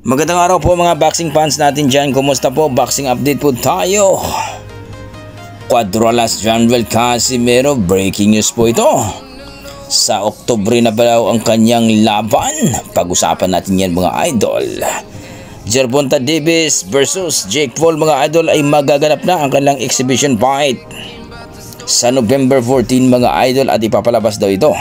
Magandang araw po mga boxing fans natin dyan. Kumusta po? Boxing update po tayo. Cuadralas Janvel Casimero, breaking news po ito. Sa Oktubre na balaw ang kanyang laban. Pag-usapan natin yan mga idol. Gervonta Davis versus Jake Paul mga idol ay magaganap na ang kanilang exhibition fight sa November 14 mga idol, at ipapalabas daw ito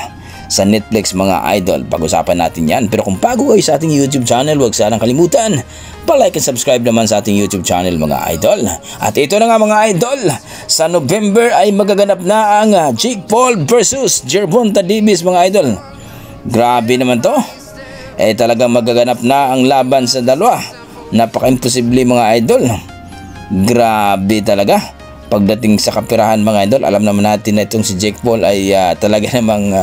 sa Netflix mga idol. Pag-usapan natin yan. Pero kung bago kayo sa ating YouTube channel, huwag sanang kalimutan pa-like and subscribe naman sa ating YouTube channel mga idol. At ito na nga mga idol, sa November ay magaganap na ang Jake Paul versus Gervonta Davis mga idol. Grabe naman to. Talagang magaganap na ang laban sa dalawa. Napaka-imposible mga idol. Grabe talaga. Pagdating sa kapirahan mga idol, alam naman natin na itong si Jake Paul ay talaga namang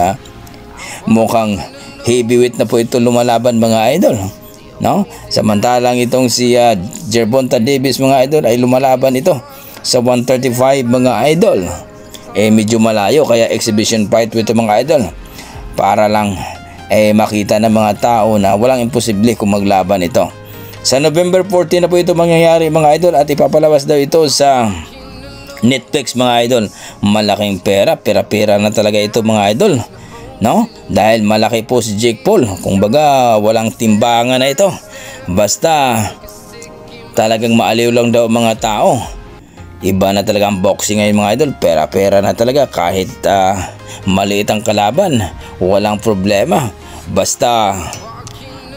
mukhang heavyweight na po ito lumalaban mga idol, no? Samantalang itong si Gervonta Davis mga idol ay lumalaban ito sa 135 mga idol. Medyo malayo, kaya exhibition fight ito mga idol, para lang makita ng mga tao na walang imposible kung maglaban ito. Sa November 14 na po ito mangyayari mga idol, at ipapalabas daw ito sa Netflix mga idol. Malaking pera na talaga ito mga idol, no? Dahil malaki po si Jake Paul. Kung baga walang timbangan na ito. Basta talagang maaliw lang daw mga tao. Iba na talaga ang boxing ngayon mga idol. Pera na talaga. Kahit maliit ang kalaban, walang problema. Basta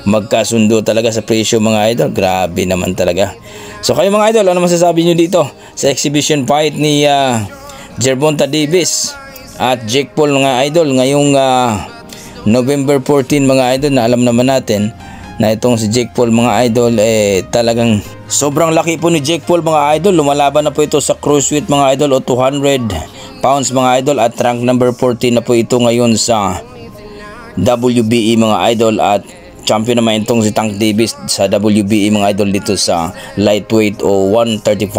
magkasundo talaga sa presyo mga idol. Grabe naman talaga. So kayo mga idol, ano masasabi nyo dito sa exhibition fight ni Gervonta Davis at Jake Paul mga idol ngayong November 14 mga idol, na alam naman natin na itong si Jake Paul mga idol talagang sobrang laki po ni Jake Paul mga idol. Lumalaban na po ito sa cruiserweight mga idol, o 200 pounds mga idol, at rank number 14 na po ito ngayon sa WBE mga idol, at champion naman itong si Tank Davis sa WBE mga idol dito sa lightweight o 135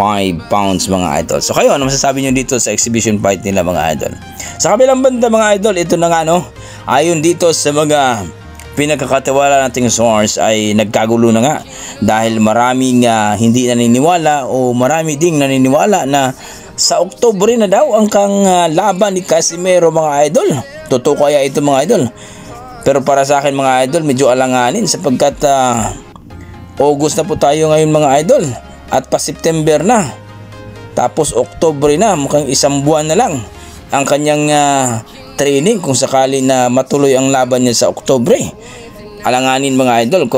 pounds mga idol. So kayo, ano masasabi nyo dito sa exhibition fight nila mga idol? Sa kabilang banda mga idol, ito na nga no, ayon dito sa mga pinagkakatiwala nating source ay nagkagulo na nga, dahil maraming hindi naniniwala o marami ding naniniwala na sa Oktubre na daw ang laban ni Casimero mga idol. Totoo kaya ito mga idol? Pero para sa akin mga idol, medyo alanganin, sapagkat August na po tayo ngayon mga idol, at pa September na, tapos Oktubre na, mukhang isang buwan na lang ang kanyang training kung sakali na matuloy ang laban niya sa Oktubre. Alanganin mga idol,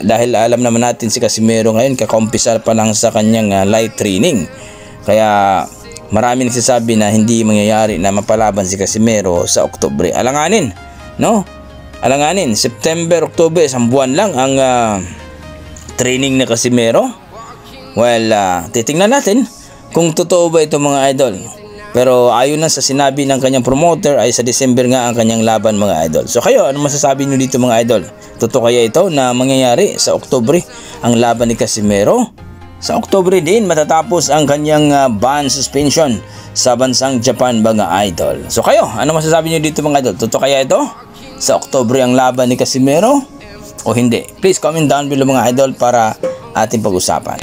dahil alam naman natin si Casimero ngayon kakumpisa pa lang sa kanyang light training. Kaya marami nagsasabi na hindi mangyayari na mapalaban si Casimero sa Oktubre. Alanganin, no? Alanganin, September, October, isang buwan lang ang training na Casimero. Well, titingnan natin kung totoo ba ito mga idol. Pero ayon na sa sinabi ng kanyang promoter ay sa December nga ang kanyang laban mga idol. So kayo, ano masasabi nyo dito mga idol? Totoo kaya ito na mangyayari sa Oktubre ang laban ni Casimero? Sa Oktubre din matatapos ang kanyang ban suspension sa bansang Japan mga idol. So kayo, ano masasabi nyo dito mga idol? Totoo kaya ito sa Oktubre ang laban ni Casimero o hindi? Please comment down below mga idol para ating pag-usapan.